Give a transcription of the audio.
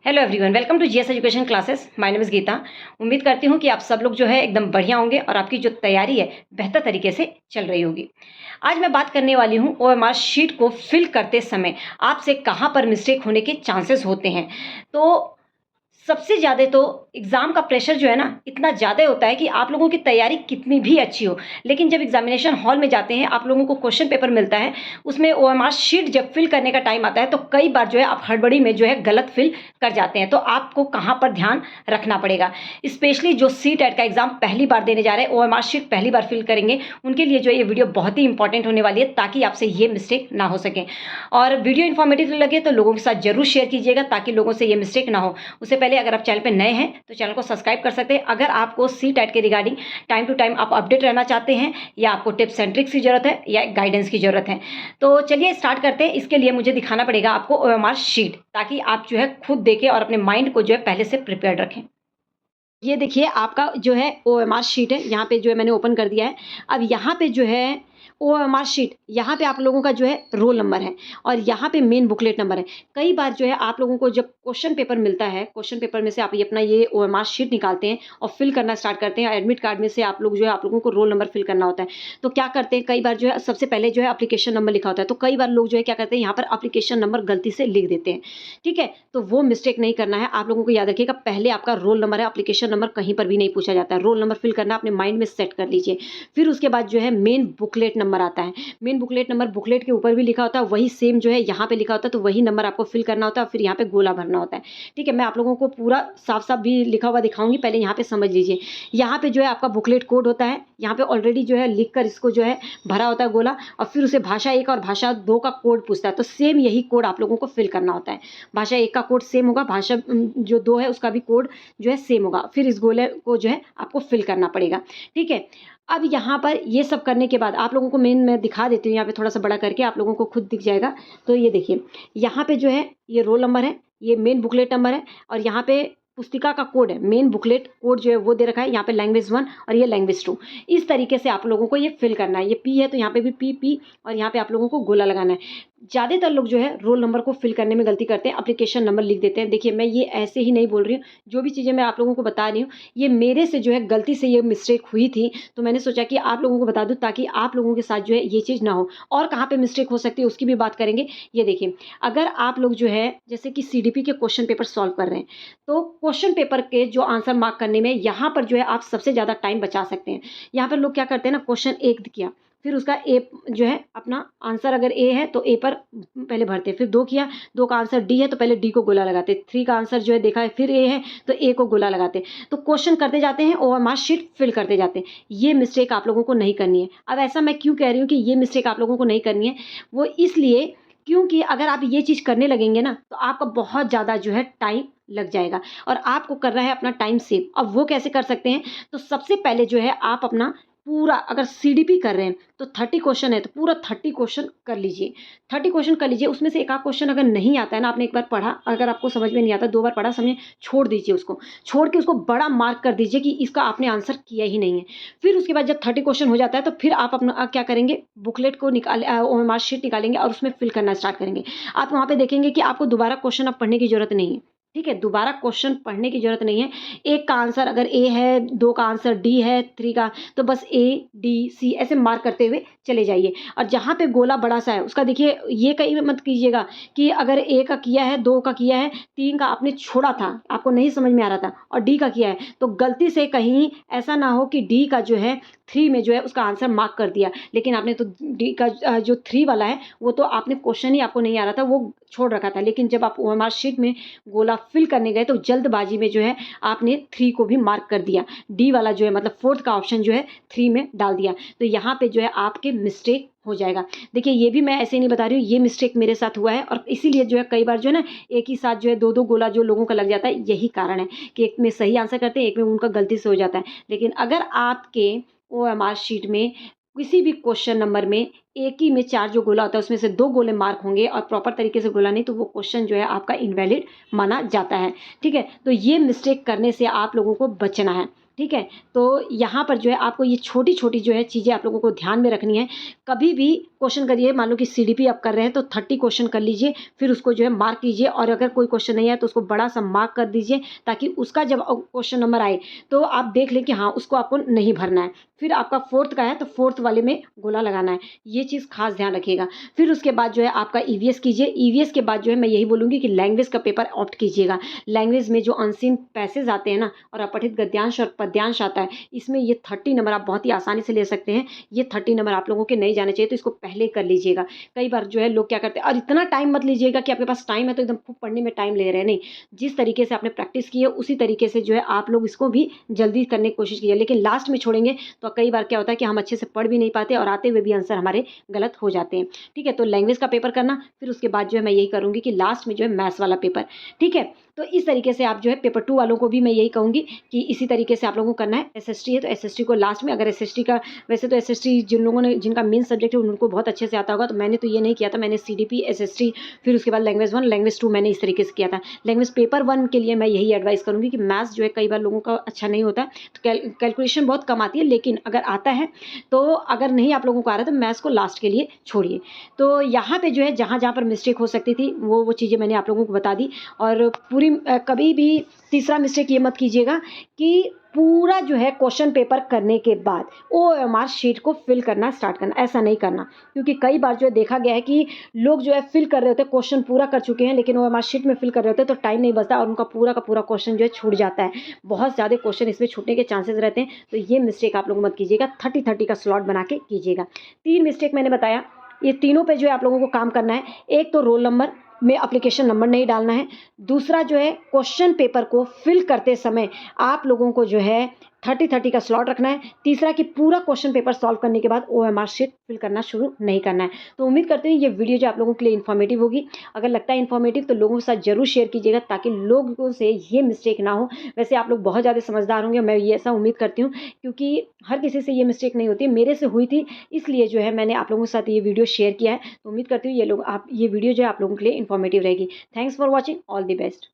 Hello everyone, welcome to GS education classes. My name is Geeta. उम्मीद करती हूँ कि आप सब लोग जो है एकदम बढ़िया होंगे और आपकी जो तैयारी है बेहतर तरीके से चल रही होगी। आज मैं बात करने वाली हूँ ओएमआर शीट को फिल करते समय आपसे कहाँ पर मिस्टेक होने के चांसेस होते हैं। तो सबसे ज़्यादा तो एग्ज़ाम का प्रेशर जो है ना इतना ज़्यादा होता है कि आप लोगों की तैयारी कितनी भी अच्छी हो, लेकिन जब एग्ज़ामिनेशन हॉल में जाते हैं आप लोगों को क्वेश्चन पेपर मिलता है, उसमें ओएमआर शीट जब फिल करने का टाइम आता है तो कई बार जो है आप हड़बड़ी में जो है गलत फिल कर जाते हैं। तो आपको कहाँ पर ध्यान रखना पड़ेगा, स्पेशली जो सीटेट का एग्ज़ाम पहली बार देने जा रहे हैं, ओएमआर शीट पहली बार फिल करेंगे, उनके लिए जो ये वीडियो बहुत ही इंपॉर्टेंट होने वाली है ताकि आपसे ये मिस्टेक ना हो सके। और वीडियो इन्फॉर्मेटिव लगे तो लोगों के साथ ज़रूर शेयर कीजिएगा ताकि लोगों से ये मिस्टेक ना हो। उससे पहले अगर आप चैनल पे नए हैं तो चैनल को सब्सक्राइब कर सकते हैं। अगर आपको सीटेट के रिगार्डिंग टाइम टू टाइम आप अपडेट रहना चाहते हैं या आपको टिप्स एंड ट्रिक्स की ज़रूरत है या गाइडेंस की ज़रूरत है, तो चलिए स्टार्ट करते हैं। इसके लिए मुझे दिखाना पड़ेगा आपको ओएमआर शीट, ताकि आप जो है खुद देखें और अपने माइंड को जो है पहले से प्रिपेयर्ड रखें। ये देखिए आपका जो है ओएमआर शीट है, यहाँ पे जो है मैंने ओपन कर दिया है। अब यहाँ पे जो है ओएमआर शीट, यहाँ पे आप लोगों का जो है रोल नंबर है और यहाँ पे मेन बुकलेट नंबर है। कई बार जो है आप लोगों को जब क्वेश्चन पेपर मिलता है, क्वेश्चन पेपर में से आप ये अपना ये ओएमआर शीट निकालते हैं और फिल करना स्टार्ट करते हैं। एडमिट कार्ड में से आप लोग जो है आप लोगों को रोल नंबर फिल करना होता है। तो क्या करते हैं, कई बार जो है सबसे पहले जो है एप्लीकेशन नंबर लिखा होता है, तो कई बार लोग जो है क्या करते हैं यहाँ पर एप्लीकेशन नंबर गलती से लिख देते हैं। ठीक है, तो वो मिस्टेक नहीं करना है। आप लोगों को याद रखिएगा, पहले आपका रोल नंबर है, एप्लीकेशन नंबर कहीं पर भी नहीं पूछा जाता है। रोल नंबर फिल करना अपने माइंड में सेट कर लीजिए। फिर उसके बाद जो है मेन बुकलेट नंबर आता है। मेन बुकलेट नंबर बुकलेट के ऊपर भी लिखा होता है, वही सेम जो है यहाँ पे लिखा होता है, तो वही नंबर आपको फिल करना होता है। फिर यहाँ पे गोला भरना होता है। ठीक है, मैं आप लोगों को पूरा साफ साफ भी लिखा हुआ दिखाऊंगी, पहले यहाँ पे समझ लीजिए। यहाँ पे जो है आपका बुकलेट कोड होता है, यहाँ पे ऑलरेडी जो है लिख कर इसको जो है भरा होता है गोला, और फिर उसे भाषा 1 और भाषा 2 का कोड पूछता है, तो सेम यही कोड आप लोगों को फिल करना होता है। भाषा 1 का कोड सेम होगा, भाषा जो 2 है उसका भी कोड जो है सेम होगा। फिर इस गोले को जो है आपको फिल करना पड़ेगा। ठीक है, अब यहाँ पर ये सब करने के बाद आप लोगों को मेन मैं दिखा देती हूँ, यहाँ पे थोड़ा सा बड़ा करके आप लोगों को खुद दिख जाएगा। तो ये देखिए, यहाँ पे जो है ये रोल नंबर है, ये मेन बुकलेट नंबर है, और यहाँ पे पुस्तिका का कोड है। मेन बुकलेट कोड जो है वो दे रखा है, यहाँ पे लैंग्वेज 1 और ये लैंग्वेज 2। इस तरीके से आप लोगों को ये फिल करना है। ये पी है तो यहाँ पे भी पी, और यहाँ पे आप लोगों को गोला लगाना है। ज़्यादातर लोग जो है रोल नंबर को फिल करने में गलती करते हैं, एप्लीकेशन नंबर लिख देते हैं। देखिए, मैं ये ऐसे ही नहीं बोल रही हूँ, जो भी चीज़ें मैं आप लोगों को बता रही हूँ ये मेरे से जो है गलती से ये मिस्टेक हुई थी, तो मैंने सोचा कि आप लोगों को बता दूँ ताकि आप लोगों के साथ जो है ये चीज़ ना हो। और कहाँ पे मिस्टेक हो सकती है उसकी भी बात करेंगे। ये देखिए, अगर आप लोग जो है जैसे कि सीडीपी के क्वेश्चन पेपर सॉल्व कर रहे हैं, तो क्वेश्चन पेपर के जो आंसर मार्क करने में यहाँ पर जो है आप सबसे ज़्यादा टाइम बचा सकते हैं। यहाँ पर लोग क्या करते हैं ना, क्वेश्चन 1 किया, फिर उसका ए जो है अपना आंसर अगर ए है तो ए पर पहले भरते हैं, फिर 2 किया, 2 का आंसर डी है तो पहले डी को गोला लगाते, 3 का आंसर जो है देखा है फिर ए है तो ए को गोला लगाते। तो क्वेश्चन करते जाते हैं और मार्क शीट फिल करते जाते हैं। ये मिस्टेक आप लोगों को नहीं करनी है। अब ऐसा मैं क्यों कह रही हूँ कि ये मिस्टेक आप लोगों को नहीं करनी है, वो इसलिए क्योंकि अगर आप ये चीज़ करने लगेंगे ना तो आपका बहुत ज़्यादा जो है टाइम लग जाएगा और आपको करना है अपना टाइम सेव। अब वो कैसे कर सकते हैं, तो सबसे पहले जो है आप अपना पूरा, अगर सीडीपी कर रहे हैं तो 30 क्वेश्चन है तो पूरा 30 क्वेश्चन कर लीजिए। 30 क्वेश्चन कर लीजिए, उसमें से एक आध क्वेश्चन अगर नहीं आता है ना, आपने एक बार पढ़ा, अगर आपको समझ में नहीं आता 2 बार पढ़ा, समझे, छोड़ दीजिए उसको, छोड़ के उसको बड़ा मार्क कर दीजिए कि इसका आपने आंसर किया ही नहीं है। फिर उसके बाद जब 30 क्वेश्चन हो जाता है तो फिर आप अपना क्या करेंगे, बुकलेट को ओएमआर शीट निकालेंगे और उसमें फिल करना स्टार्ट करेंगे। आप वहाँ पे देखेंगे कि आपको दोबारा क्वेश्चन अब पढ़ने की जरूरत नहीं है। ठीक है, दोबारा क्वेश्चन पढ़ने की जरूरत नहीं है। 1 का आंसर अगर ए है, 2 का आंसर डी है, 3 का, तो बस ए डी सी ऐसे मार्क करते हुए चले जाइए। और जहाँ पे गोला बड़ा सा है उसका देखिए, ये कहीं मत कीजिएगा कि अगर ए का किया है, 2 का किया है, 3 का आपने छोड़ा था, आपको नहीं समझ में आ रहा था, और डी का किया है, तो गलती से कहीं ऐसा ना हो कि डी का जो है 3 में जो है उसका आंसर मार्क कर दिया, लेकिन आपने तो डी का जो 3 वाला है वो तो आपने क्वेश्चन ही आपको नहीं आ रहा था, वो छोड़ रखा था, लेकिन जब आप ओएमआर शीट में गोला फिल करने गए तो जल्दबाजी में जो है आपने 3 को भी मार्क कर दिया, डी वाला जो है मतलब 4th का ऑप्शन जो है 3 में डाल दिया, तो यहाँ पे जो है आपके मिस्टेक हो जाएगा। देखिए, ये भी मैं ऐसे नहीं बता रही हूँ, ये मिस्टेक मेरे साथ हुआ है, और इसीलिए जो है कई बार जो है ना एक ही साथ जो है 2-2 गोला जो लोगों का लग जाता है, यही कारण है कि एक में सही आंसर करते हैं, एक में उनका गलती से हो जाता है। लेकिन अगर आपके ओएमआर शीट में किसी भी क्वेश्चन नंबर में एक ही में 4 जो गोला होता है उसमें से 2 गोले मार्क होंगे और प्रॉपर तरीके से गोला नहीं, तो वो क्वेश्चन जो है आपका इनवैलिड माना जाता है। ठीक है, तो ये मिस्टेक करने से आप लोगों को बचना है। ठीक है, तो यहाँ पर जो है आपको ये छोटी छोटी जो है चीज़ें आप लोगों को ध्यान में रखनी है। कभी भी क्वेश्चन करिए, मान लो कि CDP आप कर रहे हैं तो 30 क्वेश्चन कर लीजिए, फिर उसको जो है मार्क कीजिए, और अगर कोई क्वेश्चन नहीं है तो उसको बड़ा सा मार्क कर दीजिए, ताकि उसका जब क्वेश्चन नंबर आए तो आप देख लें कि हाँ उसको आपको नहीं भरना है। फिर आपका 4th का है तो 4th वाले में गोला लगाना है, ये चीज़ खास ध्यान रखिएगा। फिर उसके बाद जो है आपका EVS कीजिए। EVS के बाद जो है मैं यही बोलूँगी कि लैंग्वेज का पेपर ऑप्ट कीजिएगा। लैंग्वेज में जो अनसीन पैसेज आते हैं ना, और अपठित गद्यांश और पद्यांश आता है, इसमें ये 30 नंबर आप बहुत ही आसानी से ले सकते हैं। ये 30 नंबर आप लोगों के नहीं जाने चाहिए, तो इसको पहले कर लीजिएगा। कई बार जो है लोग क्या करते हैं, और इतना टाइम मत लीजिएगा कि आपके पास टाइम है तो एकदम खूब पढ़ने में टाइम ले रहे हैं, नहीं। जिस तरीके से आपने प्रैक्टिस की है उसी तरीके से जो है आप लोग इसको भी जल्दी करने की कोशिश कीजिए। लेकिन लास्ट में छोड़ेंगे तो कई बार क्या होता है कि हम अच्छे से पढ़ भी नहीं पाते, और आते हुए भी आंसर हमारे गलत हो जाते हैं। ठीक है, तो लैंग्वेज का पेपर करना, फिर उसके बाद जो है मैं यही करूँगी कि लास्ट में जो है मैथ्स वाला पेपर। ठीक है, तो इस तरीके से आप जो है पेपर 2 वालों को भी मैं यही कहूँगी कि इसी तरीके से आप लोगों को करना है। SST है तो SST को लास्ट में, अगर SST का, वैसे तो SST जिन लोगों ने, जिनका मेन सब्जेक्ट है उनको बहुत अच्छे से आता होगा, तो मैंने तो ये नहीं किया था। मैंने CDP, SST, फिर उसके बाद लैंग्वेज 1, लैंग्वेज 2 मैंने इस तरीके से किया था। लैंग्वेज पेपर 1 के लिए मैं यही एडवाइस करूँगी कि मैथ्स जो है कई बार लोगों का अच्छा नहीं होता, तो कैलकुलेशन बहुत कम आती है, लेकिन अगर आता है तो, अगर नहीं आप लोगों को आ रहा है तो मैथ्स को लास्ट के लिए छोड़िए। तो यहाँ पे जो है जहाँ जहाँ पर मिस्टेक हो सकती थी वो चीज़ें मैंने आप लोगों को बता दी। और पूरी कभी भी तीसरा मिस्टेक ये मत कीजिएगा कि पूरा जो है क्वेश्चन पेपर करने के बाद OMR शीट को फिल करना स्टार्ट करना, ऐसा नहीं करना। क्योंकि कई बार जो है देखा गया है कि लोग जो है फिल कर रहे होते हैं, क्वेश्चन पूरा कर चुके हैं, लेकिन OMR शीट में फिल कर रहे होते हैं तो टाइम नहीं बचता और उनका पूरा का पूरा क्वेश्चन जो है छूट जाता है। बहुत ज़्यादा क्वेश्चन इसमें छूटने के चांसेस रहते हैं, तो ये मिस्टेक आप लोग मत कीजिएगा। 30-30 का स्लॉट बना के कीजिएगा। 3 मिस्टेक मैंने बताया, ये तीनों पे जो है आप लोगों को काम करना है। एक तो रोल नंबर में एप्लीकेशन नंबर नहीं डालना है। दूसरा जो है क्वेश्चन पेपर को फिल करते समय आप लोगों को जो है 30-30 का स्लॉट रखना है। तीसरा कि पूरा क्वेश्चन पेपर सॉल्व करने के बाद OMR शीट फिल करना शुरू नहीं करना है। तो उम्मीद करते हैं ये वीडियो जो आप लोगों के लिए इन्फॉर्मेटिव होगी। अगर लगता है इन्फॉर्मेटिव तो लोगों के साथ जरूर शेयर कीजिएगा, ताकि लोगों से ये मिस्टेक ना हो। वैसे आप लोग बहुत ज़्यादा समझदार होंगे, मैं ये ऐसा उम्मीद करती हूँ, क्योंकि हर किसी से ये मिस्टेक नहीं होती, मेरे से हुई थी, इसलिए जो है मैंने आप लोगों के साथ ये वीडियो शेयर किया है। तो उम्मीद करती हूँ ये वीडियो जो है आप लोगों के लिए इन्फॉर्मेटिव रहेगी। Thanks for watching, all the best.